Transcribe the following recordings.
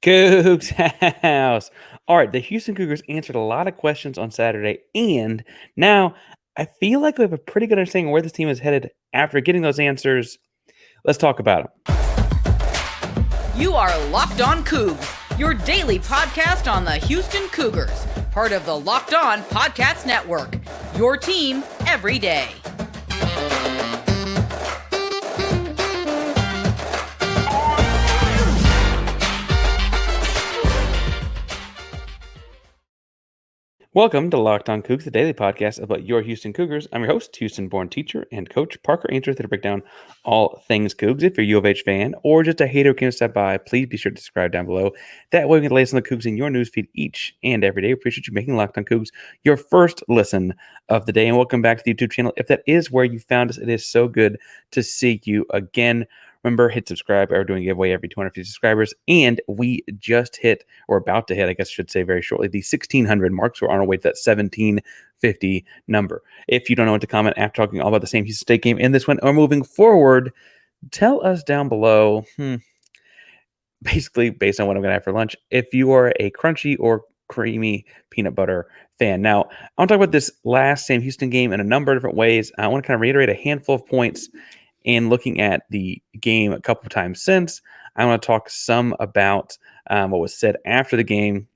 Coogs House. All right, the Houston Cougars answered a lot of questions on Saturday, and now I feel like we have a pretty good understanding of where this team is headed after getting those answers. Let's talk about them. You are Locked On Cougs, your daily podcast on the Houston Cougars, part of the Locked On Podcast Network, your team every day. Welcome to Locked On Cougs, the daily podcast about your Houston Cougars. I'm your host, Houston-born teacher and coach Parker Ainsworth, to break down all things Cougs. If you're a U of H fan or just a hater who came to stop by, please be sure to subscribe down below. That way we can lay on the Cougs in your newsfeed each and every day. We appreciate you making Locked On Cougs your first listen of the day. And welcome back to the YouTube channel. If that is where you found us, it is so good to see you again. Remember, hit subscribe. We're doing a giveaway every 250 subscribers. And we just hit, or about to hit, I guess I should say very shortly, the 1,600 mark. So we're on our way to that 1,750 number. If you don't know what to comment after talking all about the same Houston State game in this one or moving forward, tell us down below, basically based on what I'm going to have for lunch, if you are a crunchy or creamy peanut butter fan. Now, I want to talk about this last Sam Houston game in a number of different ways. I want to kind of reiterate a handful of points. And looking at the game a couple of times since, I want to talk some about what was said after the game.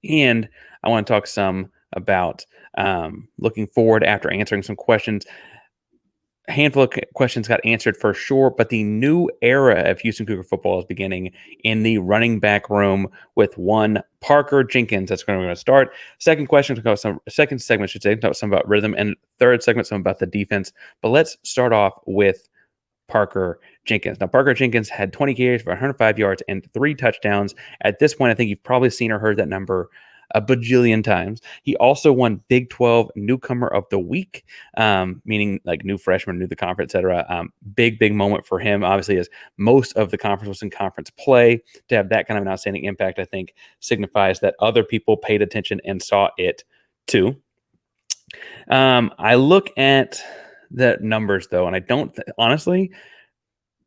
And I want to talk some about looking forward after answering some questions. A handful of questions got answered for sure, but the new era of Houston Cougar football is beginning in the running back room with one Parker Jenkins. That's where we're going to start. Second segment should say, talk some about rhythm, and third segment, some about the defense. But let's start off with Parker Jenkins. Now, Parker Jenkins had 20 carries for 105 yards and 3 touchdowns. At this point, I think you've probably seen or heard that number a bajillion times. He also won Big 12 Newcomer of the Week, meaning like new freshman, new to the conference, etc. Big moment for him, obviously, as most of the conference was in conference play. To have that kind of an outstanding impact, I think, signifies that other people paid attention and saw it too. I look at the numbers, though, and I don't, honestly,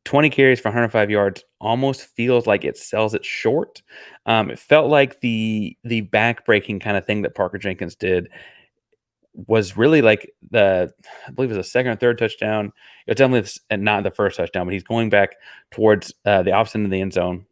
20 carries for 105 yards almost feels like it sells it short. It felt like the back-breaking kind of thing that Parker Jenkins did was really like I believe it was the second or third touchdown. It was definitely not the first touchdown, but he's going back towards the opposite end of the end zone,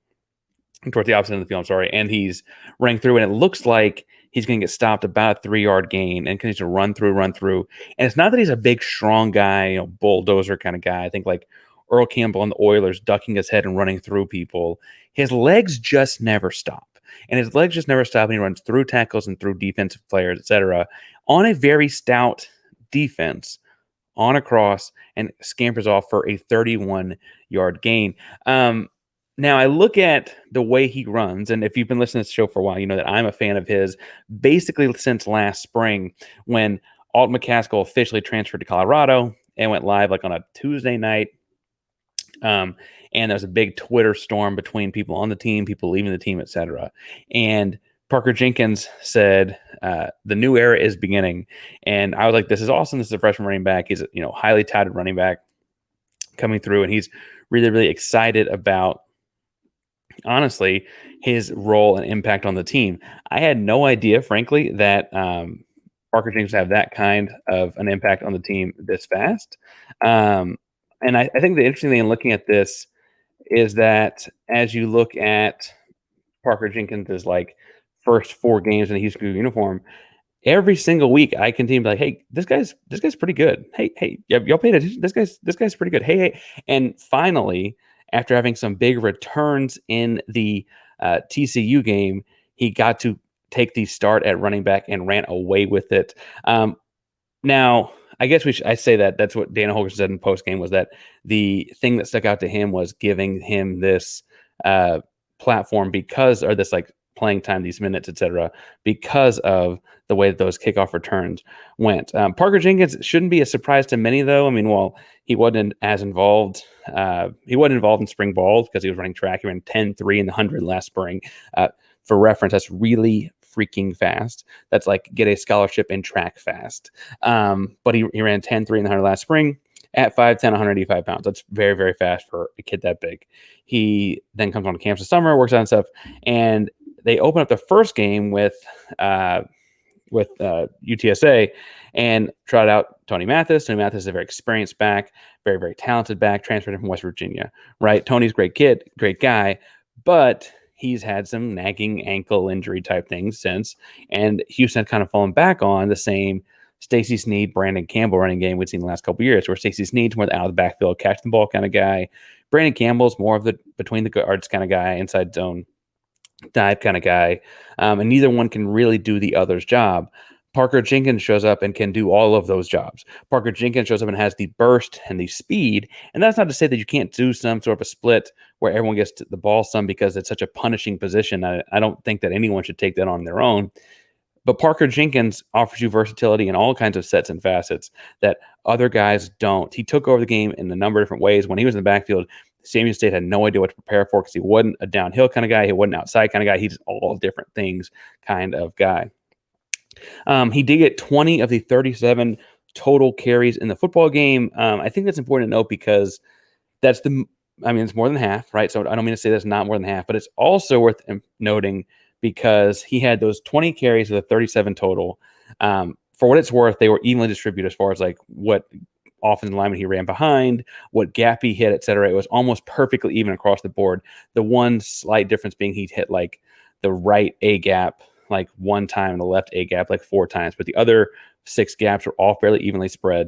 towards the opposite end of the field, I'm sorry, and he's running through, and it looks like he's going to get stopped about a 3-yard gain and continues to run through. And it's not that he's a big, strong guy, bulldozer kind of guy. I think like Earl Campbell and the Oilers ducking his head and running through people. His legs just never stop. And his legs just never stop, and he runs through tackles and through defensive players, etc., on a very stout defense on a cross and scampers off for a 31-yard gain. Now, I look at the way he runs, and if you've been listening to this show for a while, you know that I'm a fan of his basically since last spring when Alt McCaskill officially transferred to Colorado and went live like on a Tuesday night. And there was a big Twitter storm between people on the team, people leaving the team, etc. And Parker Jenkins said, the new era is beginning. And I was like, this is awesome. This is a freshman running back. He's a highly touted running back coming through, and he's really, really excited about, honestly, his role and impact on the team. I had no idea, frankly, that Parker Jenkins would have that kind of an impact on the team this fast. And I think the interesting thing in looking at this is that as you look at Parker Jenkins' like first 4 games in a Houston Cougars uniform, every single week I continue to be like, hey, this guy's pretty good. Hey, y'all paid attention. This guy's pretty good. Hey. And finally, after having some big returns in the TCU game, he got to take the start at running back and ran away with it. Now, I guess I say that's what Dana Holgorsen said in post game, was that the thing that stuck out to him was giving him this platform or this like playing time, these minutes, etc., because of the way that those kickoff returns went. Parker Jenkins shouldn't be a surprise to many, though. I mean, while he wasn't as involved, he wasn't involved in spring ball because he was running track. He ran 10-3 in the 100 last spring. For reference, that's really freaking fast. That's like get a scholarship in track fast. But he ran 10-3 in the 100 last spring. at 5'10", 185 pounds. That's very, very fast for a kid that big. He then comes on campus this summer, works out and stuff, and they open up the first game with UTSA and tried out Tony Mathis. Tony Mathis is a very experienced back, very, very talented back, transferred from West Virginia, right? Tony's a great kid, great guy, but he's had some nagging ankle injury type things since, and Houston had kind of fallen back on the same Stacey Snead, Brandon Campbell running game we've seen the last couple of years, where Stacey Snead's more the out of the backfield, catch the ball kind of guy. Brandon Campbell's more of the between the guards kind of guy, inside zone dive kind of guy, and neither one can really do the other's job. Parker Jenkins shows up and can do all of those jobs. Parker Jenkins shows up and has the burst and the speed, and that's not to say that you can't do some sort of a split where everyone gets the ball some because it's such a punishing position. I don't think that anyone should take that on their own. But Parker Jenkins offers you versatility in all kinds of sets and facets that other guys don't. He took over the game in a number of different ways. When he was in the backfield, Samuel State had no idea what to prepare for because he wasn't a downhill kind of guy. He wasn't outside kind of guy. He's all different things kind of guy. He did get 20 of the 37 total carries in the football game. I think that's important to note because it's more than half, right? So I don't mean to say that's not more than half, but it's also worth noting because he had those 20 carries of the 37 total. For what it's worth, they were evenly distributed as far as like what offensive lineman he ran behind, what gap he hit, et cetera. It was almost perfectly even across the board. The one slight difference being he hit like the right A gap like one time and the left A gap like 4 times, but the other 6 gaps were all fairly evenly spread.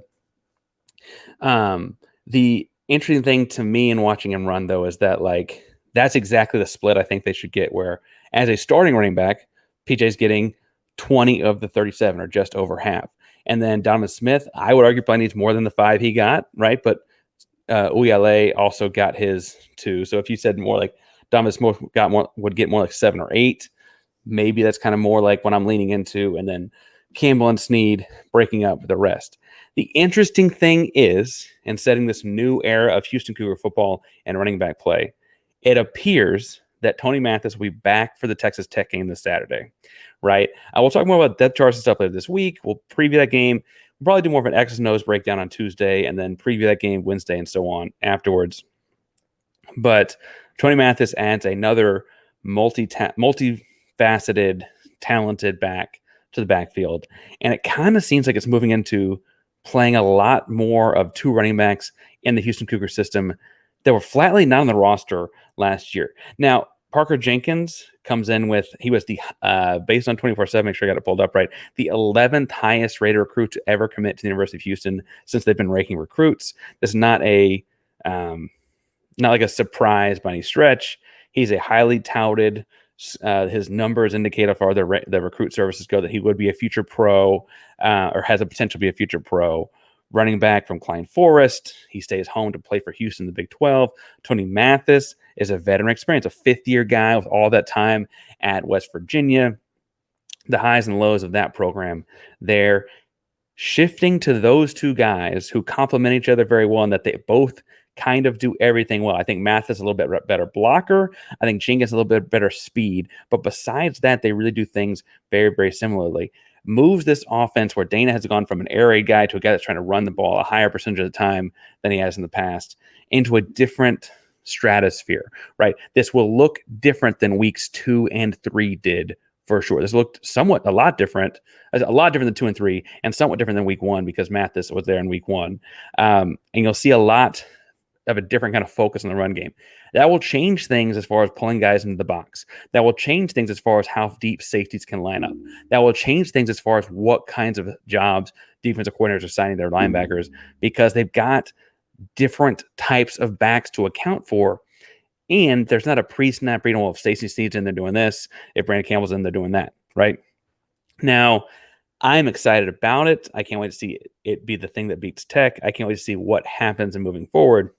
The interesting thing to me in watching him run, though, is that like that's exactly the split I think they should get, where as a starting running back, PJ's getting 20 of the 37 or just over half. And then Donovan Smith, I would argue, probably needs more than the 5 he got, right? But Uyale also got his too. So if you said more like Donovan Smith would get more like 7 or 8, maybe that's kind of more like what I'm leaning into. And then Campbell and Snead breaking up the rest. The interesting thing is, in setting this new era of Houston Cougar football and running back play, it appears that Tony Mathis will be back for the Texas Tech game this Saturday, right? I will talk more about depth charts and stuff later this week. We'll preview that game. We'll probably do more of an X's and O's breakdown on Tuesday and then preview that game Wednesday and so on afterwards. But Tony Mathis adds another multifaceted, talented back to the backfield. And it kind of seems like it's moving into playing a lot more of 2 running backs in the Houston Cougar system that were flatly not on the roster last year. Now, Parker Jenkins comes in with, he was the, based on 24/7, make sure I got it pulled up right, the 11th highest rated recruit to ever commit to the University of Houston since they've been ranking recruits. This is not like a surprise by any stretch. He's a highly touted, his numbers indicate how far the recruit services go that he would be a future pro or has a potential to be a future pro. Running back from Klein Forest. He stays home to play for Houston in the Big 12. Tony Mathis is a veteran experience, a 5th-year guy with all that time at West Virginia. The highs and lows of that program there. Shifting to those 2 guys who complement each other very well and that they both kind of do everything well. I think Mathis is a little bit better blocker. I think Jenkins a little bit better speed. But besides that, they really do things very, very similarly. Moves this offense where Dana has gone from an air raid guy to a guy that's trying to run the ball a higher percentage of the time than he has in the past into a different stratosphere, right? This will look different than weeks 2 and 3 did for sure. This looked a lot different than 2 and 3 and somewhat different than week 1 because Mathis was there in week 1. And you'll see a lot of a different kind of focus on the run game. That will change things as far as pulling guys into the box. That will change things as far as how deep safeties can line up. That will change things as far as what kinds of jobs defensive coordinators are signing their linebackers because they've got different types of backs to account for. And there's not a pre-snap read. Well, if Stacey Snead's in, they're doing this. If Brandon Campbell's in, they're doing that, right? Now, I'm excited about it. I can't wait to see it be the thing that beats Tech. I can't wait to see what happens in moving forward.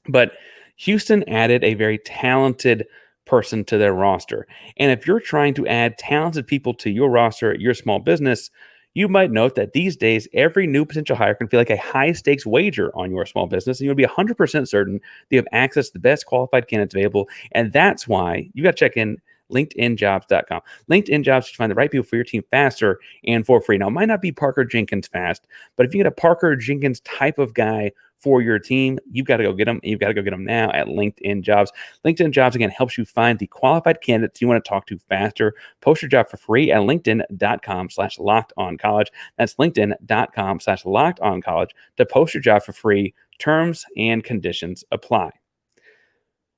But Houston added a very talented person to their roster. And if you're trying to add talented people to your roster at your small business, you might note that these days, every new potential hire can feel like a high-stakes wager on your small business, and you'll be 100% certain that you have access to the best qualified candidates available. And that's why you got to check in LinkedInjobs.com. LinkedIn Jobs to find the right people for your team faster and for free. Now, it might not be Parker Jenkins fast, but if you get a Parker Jenkins type of guy for your team, you've got to go get them. You've got to go get them now at LinkedIn Jobs. LinkedIn Jobs, again, helps you find the qualified candidates you want to talk to faster. Post your job for free at linkedin.com/lockedoncollege. That's linkedin.com/lockedoncollege to post your job for free. Terms and conditions apply.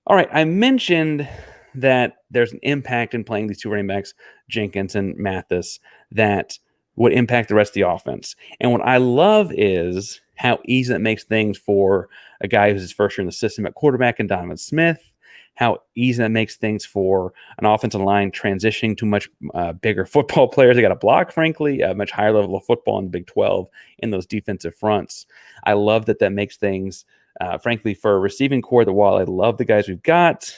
All right, I mentioned that there's an impact in playing these two running backs, Jenkins and Mathis, that would impact the rest of the offense. And what I love is how easy that makes things for a guy who's his first year in the system at quarterback and Donovan Smith, how easy that makes things for an offensive line transitioning to much bigger football players. They got to block, frankly, a much higher level of football in the Big 12 in those defensive fronts. I love that makes things, frankly, for a receiving core, the wall. I love the guys we've got.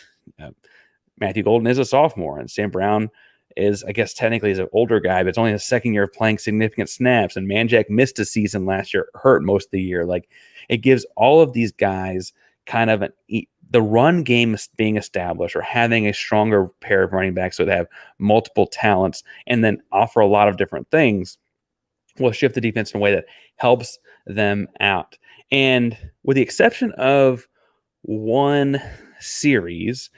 Matthew Golden is a sophomore, and Sam Brown is, I guess, technically is an older guy, but it's only his second year of playing significant snaps. And Manjack missed a season last year, hurt most of the year. Like, it gives all of these guys kind of the run game being established, or having a stronger pair of running backs so they have multiple talents and then offer a lot of different things, will shift the defense in a way that helps them out. And with the exception of one series,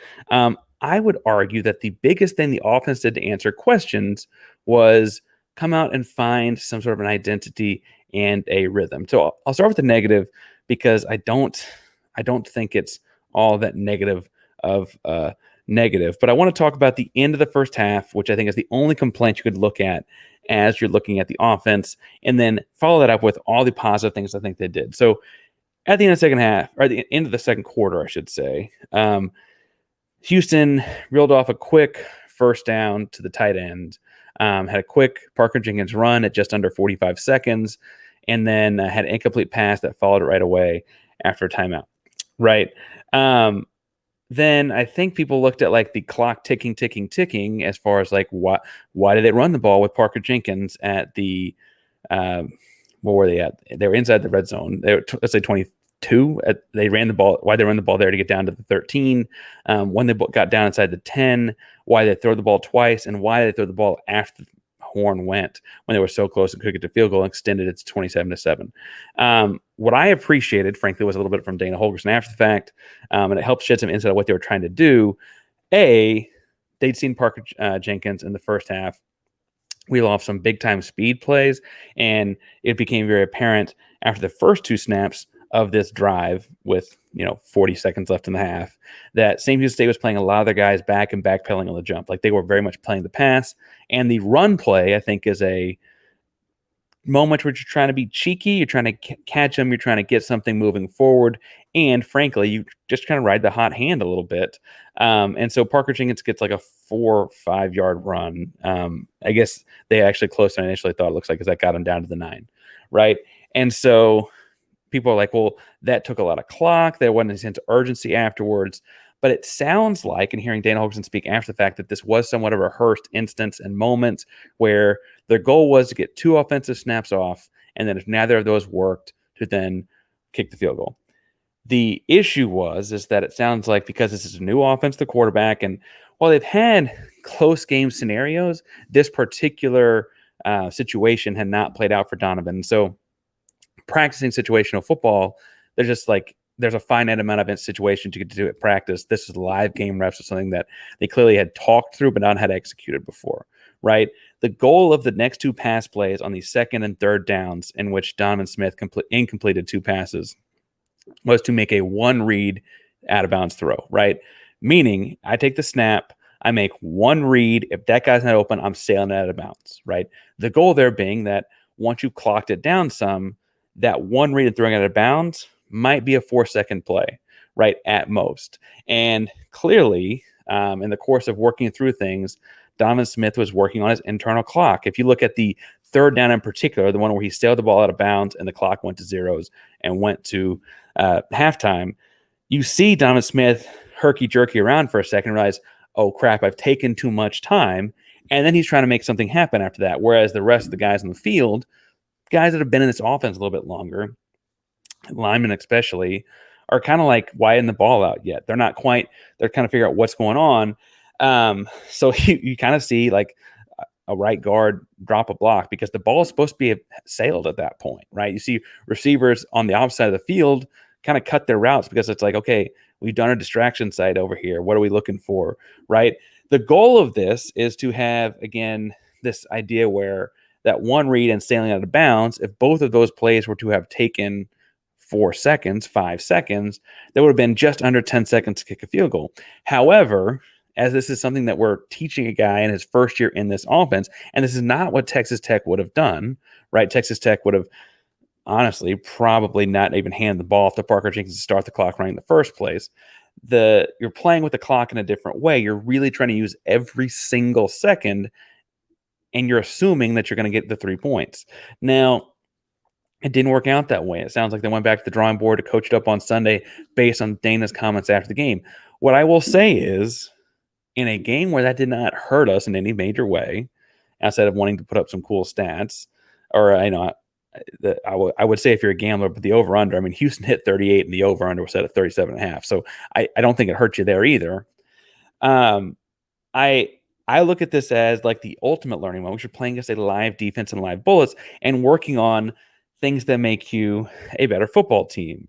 I would argue that the biggest thing the offense did to answer questions was come out and find some sort of an identity and a rhythm. So I'll start with the negative, because I don't think it's all that negative of negative. But I want to talk about the end of the first half, which I think is the only complaint you could look at as you're looking at the offense, and then follow that up with all the positive things I think they did. So at the end of the second half, or the end of the second quarter, I should say, Houston reeled off a quick first down to the tight end, had a quick Parker Jenkins run at just under 45 seconds, and then had an incomplete pass that followed it right away after a timeout. Right. Then I think people looked at like the clock ticking as far as like why did they run the ball with Parker Jenkins at the where were they at? They were inside the red zone. They were let's say 22. They ran the ball. Why they run the ball there to get down to the 13? When they got down inside the 10, why they throw the ball twice, and why they throw the ball after the horn went when they were so close and could get the field goal and extended it to 27-7. What I appreciated, frankly, was a little bit from Dana Holgorsen after the fact, and it helped shed some insight of what they were trying to do. They'd seen Parker Jenkins in the first half wheel off some big-time speed plays, and it became very apparent after the first two snaps of this drive with 40 seconds left in the half that St. Houston State was playing a lot of their guys back and backpedaling on the jump. Like, they were very much playing the pass, and the run play, I think, is a moment where you're trying to be cheeky, you're trying to catch them, you're trying to get something moving forward, and frankly, you just kind of ride the hot hand a little bit. And so Parker Jenkins gets like a 4 or 5 yard run. I guess they actually closed. I initially thought it looks like, because that got him down to the 9, right? And so people are like, well, that took a lot of clock. There wasn't a sense of urgency afterwards. But it sounds like, and hearing Dana Holgorsen speak after the fact, that this was somewhat of a rehearsed instance and moment where their goal was to get 2 offensive snaps off, and then if neither of those worked, to then kick the field goal. The issue is that it sounds like, because this is a new offense, the quarterback, and while they've had close game scenarios, this particular situation had not played out for Donovan. So practicing situational football, they're just like, there's a finite amount of situations you get to do at practice. This is live game reps, of something that they clearly had talked through but not had executed before, right? The goal of the next 2 pass plays on the second and third downs, in which Donovan Smith incompleted 2 passes, was to make a 1-read out of bounds throw, right? Meaning, I take the snap, I make 1 read. If that guy's not open, I'm sailing out of bounds, right? The goal there being that once you clocked it down some, that 1 read and throwing it out of bounds might be a 4-second play, right, at most. And clearly, in the course of working through things, Donovan Smith was working on his internal clock. If you look at the third down in particular, the one where he sailed the ball out of bounds and the clock went to zeros and went to halftime, you see Donovan Smith herky-jerky around for a second and realize, oh, crap, I've taken too much time. And then he's trying to make something happen after that, whereas the rest of the guys on the field, guys that have been in this offense a little bit longer, linemen especially, are kind of like, why isn't the ball out yet? They're not quite, they're kind of figuring out what's going on. So you kind of see like a right guard drop a block because the ball is supposed to be sailed at that point, right? You see receivers on the opposite side of the field kind of cut their routes because it's like, okay, we've done a distraction site over here. What are we looking for, right? The goal of this is to have, again, this idea where that one read and sailing out of bounds, if both of those plays were to have taken 4 seconds, 5 seconds, that would have been just under 10 seconds to kick a field goal. However, as this is something that we're teaching a guy in his first year in this offense, and this is not what Texas Tech would have done, right? Texas Tech would have honestly probably not even hand the ball off to Parker Jenkins to start the clock running in the first place. You're playing with the clock in a different way. You're really trying to use every single second, and you're assuming that you're going to get the 3 points. Now, it didn't work out that way. It sounds like they went back to the drawing board to coach it up on Sunday based on Dana's comments after the game. What I will say is, in a game where that did not hurt us in any major way, outside of wanting to put up some cool stats, or I would say if you're a gambler, but the over under, I mean, Houston hit 38 and the over under was set at 37.5. So I don't think it hurt you there either. I look at this as like the ultimate learning moment. You're playing against a live defense and live bullets and working on things that make you a better football team.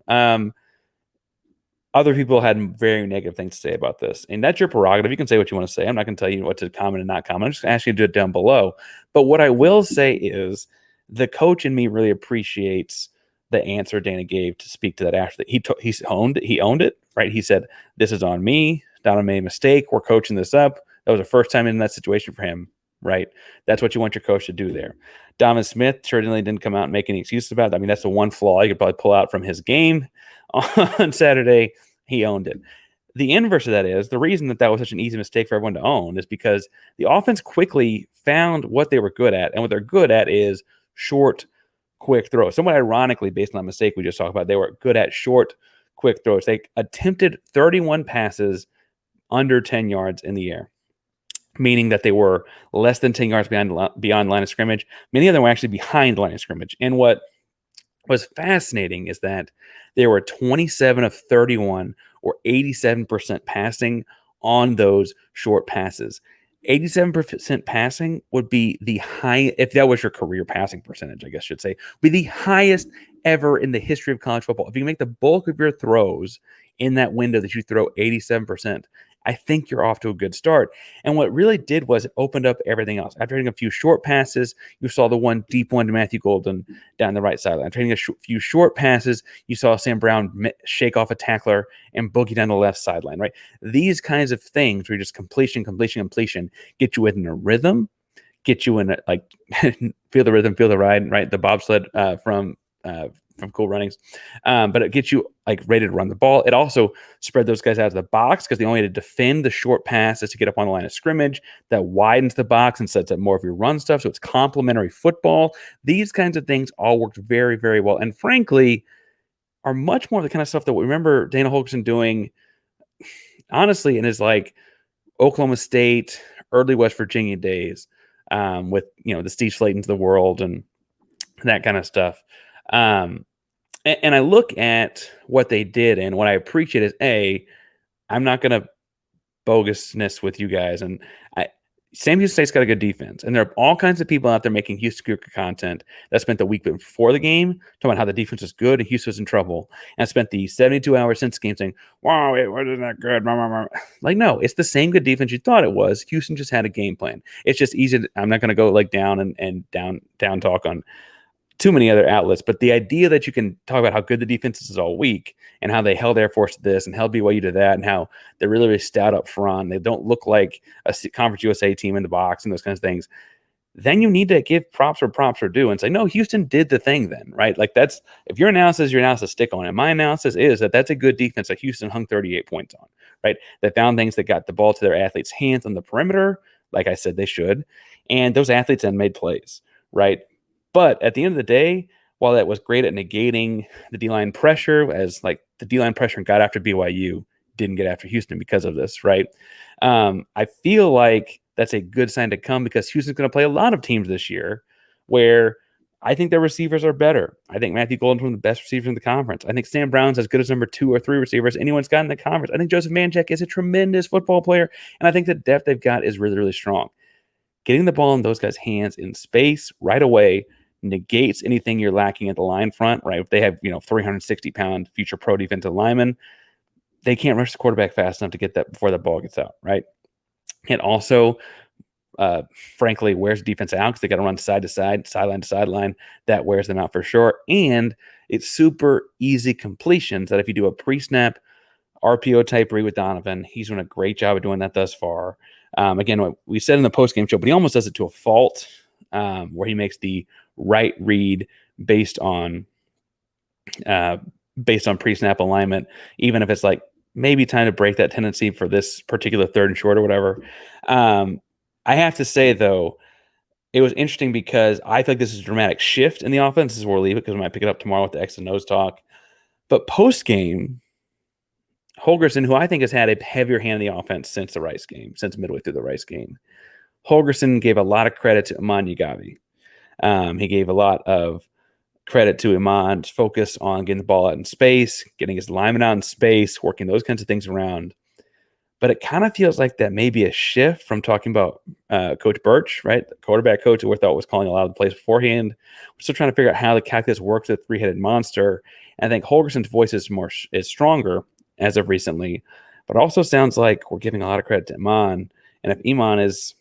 Other people had very negative things to say about this, and that's your prerogative. You can say what you want to say. I'm not going to tell you what to comment and not comment. I'm just going to ask you to do it down below. But what I will say is the coach in me really appreciates the answer Dana gave to speak to that after that. He owned it, right? He said, "This is on me. Donovan made a mistake. We're coaching this up." That was the first time in that situation for him, right? That's what you want your coach to do there. Donovan Smith certainly didn't come out and make any excuses about it. I mean, that's the one flaw you could probably pull out from his game on Saturday. He owned it. The inverse of that is the reason that was such an easy mistake for everyone to own is because the offense quickly found what they were good at. And what they're good at is short, quick throws. Somewhat ironically, based on that mistake we just talked about, they were good at short, quick throws. They attempted 31 passes under 10 yards in the air, meaning that they were less than 10 yards beyond line of scrimmage. Many of them were actually behind the line of scrimmage. And what was fascinating is that they were 27 of 31 or 87% passing on those short passes. 87% passing would be the high, if that was your career passing percentage, I guess I should say, be the highest ever in the history of college football. If you make the bulk of your throws in that window that you throw 87%, I think you're off to a good start. And what it really did was it opened up everything else. After hitting a few short passes, you saw the one deep one to Matthew Golden down the right sideline. After hitting a few short passes, you saw Sam Brown shake off a tackler and boogie down the left sideline, right? These kinds of things where you just completion, get you in a rhythm, get you in a, like, feel the rhythm, feel the ride, right? The bobsled from Cool Runnings. But it gets you like ready to run the ball. It also spread those guys out of the box because they only had to defend the short passes to get up on the line of scrimmage. That widens the box and sets up more of your run stuff. So it's complementary football. These kinds of things all worked very, very well. And frankly, are much more the kind of stuff that we remember Dana Holgorsen doing, honestly, in his like Oklahoma State, early West Virginia days, with the Steve Slaytons of the world and that kind of stuff. And I look at what they did, and what I appreciate is I'm not going to bogusness with you guys, and Sam Houston State's got a good defense, and there are all kinds of people out there making Houston Cougar content that spent the week before the game talking about how the defense was good and Houston was in trouble, and I spent the 72 hours since the game saying, "Wow, it wasn't that good." Like, no, it's the same good defense you thought it was. Houston just had a game plan. It's just easy. I'm not going to go like down and down talk on too many other outlets, but the idea that you can talk about how good the defense is all week and how they held Air Force to this and held BYU to that and how they're really, really stout up front, they don't look like a Conference USA team in the box and those kinds of things, then you need to give props where props are due and say, no, Houston did the thing then, right? Like that's, if your analysis, stick on it. My analysis is that that's a good defense that Houston hung 38 points on, right? They found things that got the ball to their athletes' hands on the perimeter, like I said they should, and those athletes then made plays, right? But at the end of the day, while that was great at negating the D-line pressure, as like the D-line pressure got after BYU, didn't get after Houston because of this, right? I feel like that's a good sign to come because Houston's going to play a lot of teams this year where I think their receivers are better. I think Matthew Golden's one of the best receivers in the conference. I think Sam Brown's as good as number 2 or 3 receivers anyone's got in the conference. I think Joseph Manchek is a tremendous football player, and I think the depth they've got is really, really strong. Getting the ball in those guys' hands in space right away negates anything you're lacking at the line front, right? If they have, 360-pound future pro defensive linemen, they can't rush the quarterback fast enough to get that before the ball gets out, right? And also, frankly, wears defense out because they got to run side to side, sideline to sideline. That wears them out for sure. And it's super easy completions that if you do a pre-snap RPO type read with Donovan, he's doing a great job of doing that thus far. Again, what we said in the post-game show, but he almost does it to a fault, where he makes the right read based on pre-snap alignment, even if it's like maybe time to break that tendency for this particular third and short or whatever. I have to say, though, it was interesting because I feel like this is a dramatic shift in the offense. This is where we'll leave it because we might pick it up tomorrow with the X and O's talk. But post-game, Holgorsen, who I think has had a heavier hand in the offense since the Rice game, since midway through the Rice game, Holgorsen gave a lot of credit to Iman Ugavi. He gave a lot of credit to Iman's focus on getting the ball out in space, getting his lineman out in space, working those kinds of things around. But it kind of feels like that may be a shift from talking about Coach Birch, right? The quarterback coach who we thought was calling a lot of the plays beforehand. We're still trying to figure out how the calculus works with a three-headed monster. And I think Holgorsen's voice is stronger as of recently, but also sounds like we're giving a lot of credit to Iman. And if Iman is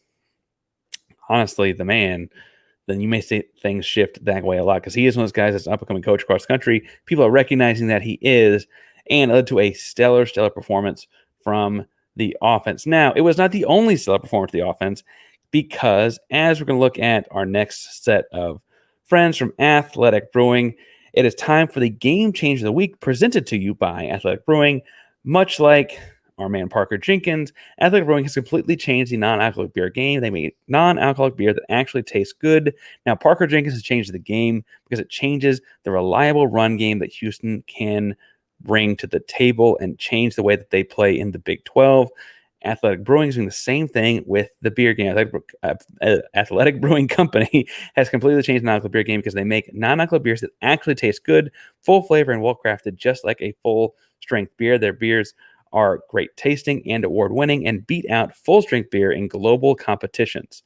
honestly the man, then you may see things shift that way a lot because he is one of those guys that's an up-and-coming coach across the country. People are recognizing that he is, and it led to a stellar performance from the offense. Now, it was not the only stellar performance of the offense because as we're going to look at our next set of friends from Athletic Brewing, it is time for the Game Change of the Week presented to you by Athletic Brewing. Much like our man Parker Jenkins, Athletic Brewing has completely changed the non-alcoholic beer game. They made non-alcoholic beer that actually tastes good. Now, Parker Jenkins has changed the game because it changes the reliable run game that Houston can bring to the table and change the way that they play in the Big 12. Athletic Brewing is doing the same thing with the beer game. Athletic Brewing Company has completely changed the non-alcoholic beer game because they make non-alcoholic beers that actually taste good, full flavor, and well-crafted, just like a full-strength beer. Their beers are great tasting and award-winning and beat out full-strength beer in global competitions.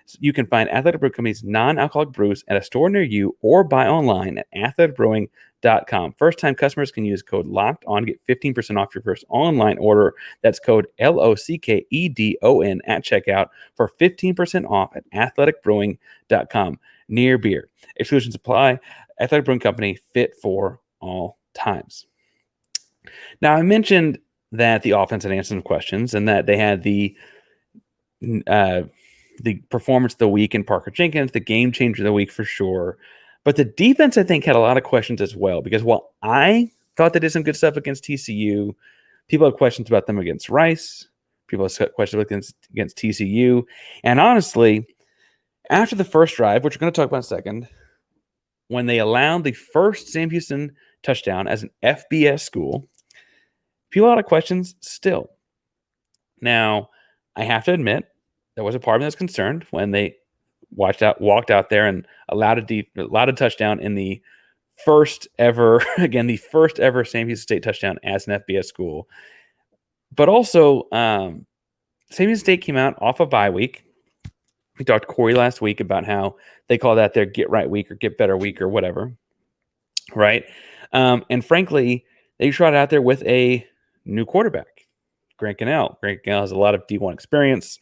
So you can find Athletic Brewing Company's non-alcoholic brews at a store near you or buy online at athleticbrewing.com. First-time customers can use code LOCKEDON to get 15% off your first online order. That's code LOCKEDON at checkout for 15% off at athleticbrewing.com. Near beer. Exclusions apply. Athletic Brewing Company, fit for all times. Now, I mentioned that the offense had answered some questions and that they had the performance of the week in Parker Jenkins, the game changer of the week for sure. But the defense, I think, had a lot of questions as well because while I thought they did some good stuff against TCU, people have questions about them against Rice. People have questions against TCU. And honestly, after the first drive, which we're going to talk about in a second, when they allowed the first Sam Houston touchdown as an FBS school, people had a lot of questions still. Now, I have to admit, there was a part of me that was concerned when they walked out there and allowed a touchdown in the first ever Sam Houston State touchdown as an FBS school. But also, Sam Houston State came out off a bye week. We talked to Corey last week about how they call that their get right week or get better week or whatever, right? And frankly, they trotted out there with a new quarterback, Grant Gunnell. Grant Gunnell has a lot of D1 experience.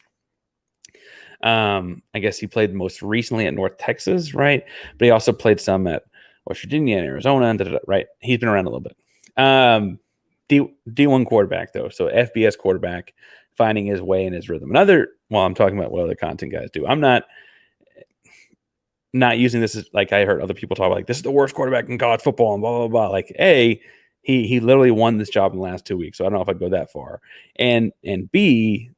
I guess he played most recently at North Texas, right? But he also played some at West Virginia and Arizona, right? He's been around a little bit. D1 quarterback, though. So FBS quarterback finding his way in his rhythm. I'm talking about what other content guys do. I'm not using this as like I heard other people talk about, like, this is the worst quarterback in college football and blah, blah, blah. Like, A, he literally won this job in the last 2 weeks. So I don't know if I'd go that far. And B,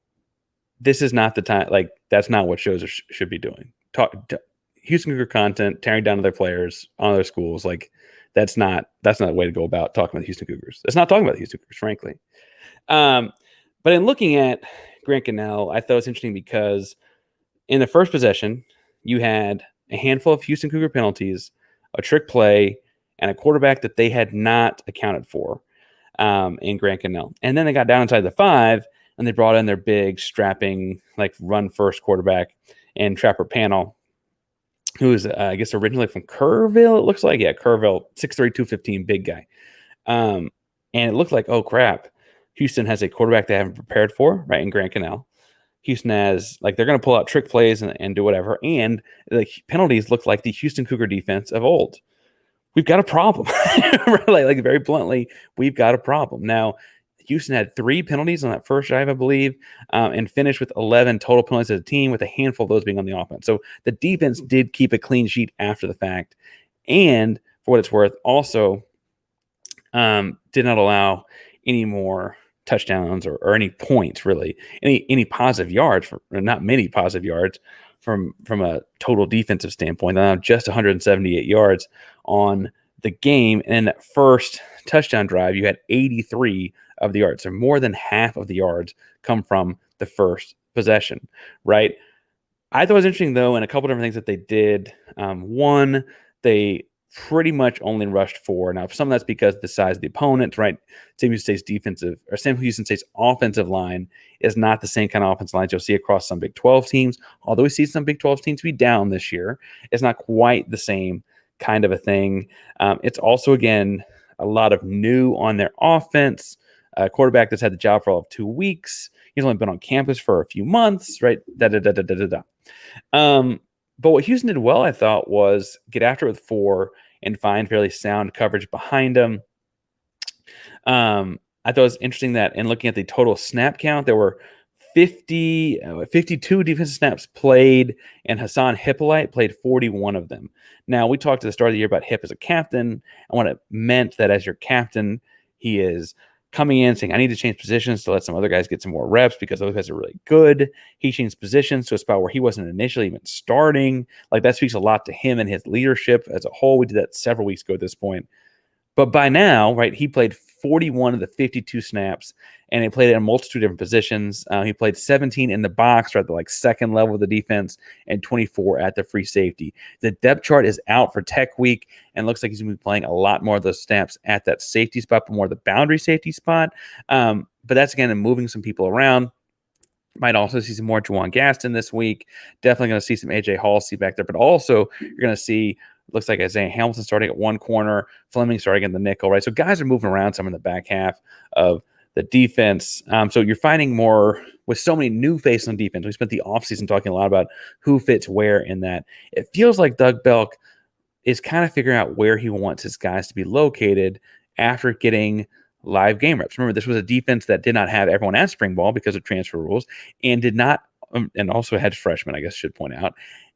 this is not the time. Like, that's not what shows should be doing. Houston Cougar content, tearing down other players on other schools. Like, that's not the way to go about talking about the Houston Cougars. It's not talking about the Houston Cougars, frankly. But in looking at Grant Gunnell, I thought it was interesting because in the first possession, you had a handful of Houston Cougar penalties, a trick play, and a quarterback that they had not accounted for in Grant Cannell. And then they got down inside the 5, and they brought in their big, strapping, like run-first quarterback and Trapper Panel, who is, I guess, originally from Kerrville, it looks like. Yeah, Kerrville, 6'3", 215, big guy. And it looked like, oh, crap, Houston has a quarterback they haven't prepared for, right, in Grant Cannell. Houston has, like, they're going to pull out trick plays and do whatever. And the penalties look like the Houston Cougar defense of old. We've got a problem. like very bluntly, we've got a problem. Now, Houston had 3 penalties on that first drive, I believe, and finished with 11 total penalties as a team, with a handful of those being on the offense. So the defense did keep a clean sheet after the fact. And for what it's worth, also did not allow any more touchdowns or any points, really, any positive yards, or not many positive yards from a total defensive standpoint. Just 178 yards on the game. And in that first touchdown drive, you had 83 of the yards. So more than half of the yards come from the first possession, right? I thought it was interesting, though, in a couple different things that they did. One, they pretty much only rushed 4. Now, some of that's because of the size of the opponent, right? Sam Houston State's offensive line is not the same kind of offensive lines you'll see across some Big 12 teams. Although we see some Big 12 teams be down this year, it's not quite the same kind of a thing. It's also, again, a lot of new on their offense. A quarterback that's had the job for all of 2 weeks. He's only been on campus for a few months, right? But what Houston did well, I thought, was get after it with 4 and find fairly sound coverage behind them. I thought it was interesting that in looking at the total snap count, there were 52 defensive snaps played, and Hassan Hippolyte played 41 of them. Now, we talked at the start of the year about Hip as a captain, and what it meant that as your captain, he is coming in saying, I need to change positions to let some other guys get some more reps because those guys are really good. He changed positions to a spot where he wasn't initially even starting. Like, that speaks a lot to him and his leadership as a whole. We did that several weeks ago at this point. But by now, right, he played 41 of the 52 snaps, and he played in a multitude of different positions. He played 17 in the box, or at the second level of the defense, and 24 at the free safety. The depth chart is out for Tech Week, and looks like he's going to be playing a lot more of those snaps at that safety spot, but more the boundary safety spot. But that's, again, moving some people around. Might also see some more Juwan Gaston this week. Definitely going to see some AJ Halsey back there, but also you're going to see, looks like Isaiah Hamilton starting at one corner, Fleming starting in the nickel, right? So guys are moving around some in the back half of the defense. So you're finding more with so many new faces on defense. We spent the offseason talking a lot about who fits where in that. It feels like Doug Belk is kind of figuring out where he wants his guys to be located after getting live game reps. Remember, this was a defense that did not have everyone at spring ball because of transfer rules, and did not, and also had freshmen, I guess I should point out,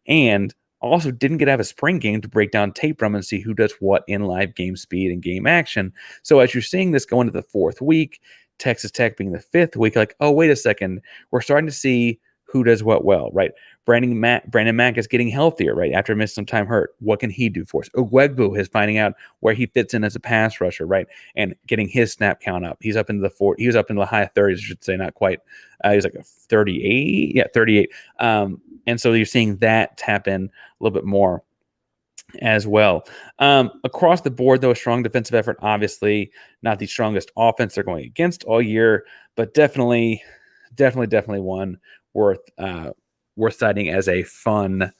and also didn't get to have a spring game to break down tape from and see who does what in live game speed and game action. So as you're seeing this go into the 4th week, Texas Tech being the 5th week, like, oh, wait a second, we're starting to see who does what well, right? Brandon Mack is getting healthier, right? After missing some time hurt. What can he do for us? Ogwegbu is finding out where he fits in as a pass rusher, right? And getting his snap count up. He's up into the he was up in the high 30s, I should say, not quite. He was like a 38. Yeah, 38. And so you're seeing that tap in a little bit more as well. Across the board, though, a strong defensive effort, obviously not the strongest offense they're going against all year, but definitely one worth citing as a fun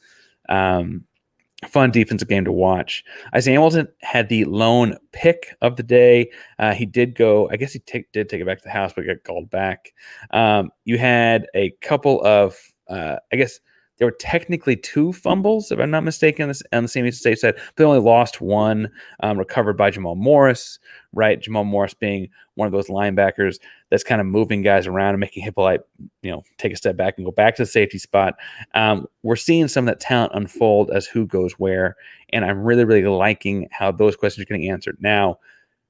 defensive game to watch. Isaiah Hamilton had the lone pick of the day. He did go, I guess he did take it back to the house, but got called back. You had a couple of, I guess there were technically 2 fumbles, if I'm not mistaken, on the Sam Houston State side. But they only lost one, recovered by Jamal Morris, right? Jamal Morris being one of those linebackers that's kind of moving guys around and making Hippolyte, take a step back and go back to the safety spot. We're seeing some of that talent unfold as who goes where, and I'm really, really liking how those questions are getting answered. Now,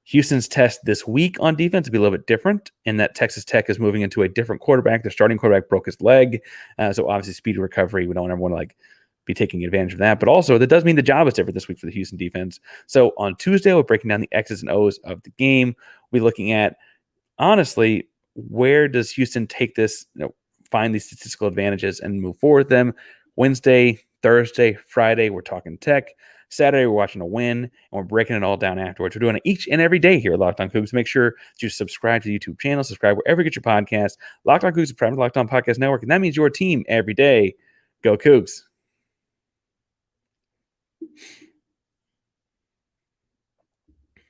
Houston's test this week on defense will be a little bit different in that Texas Tech is moving into a different quarterback. Their starting quarterback broke his leg. So obviously speed recovery. We don't ever want to be taking advantage of that. But also that does mean the job is different this week for the Houston defense. So on Tuesday, we're breaking down the X's and O's of the game. We're looking at, honestly, where does Houston take this, find these statistical advantages and move forward with them. Wednesday, Thursday, Friday, we're talking tech. Saturday, we're watching a win, and we're breaking it all down afterwards. We're doing it each and every day here at Locked On Cougs. Make sure to subscribe to the YouTube channel, subscribe wherever you get your podcast. Locked On Cougs is part of the Locked On Podcast Network, and that means your team every day. Go Cougs.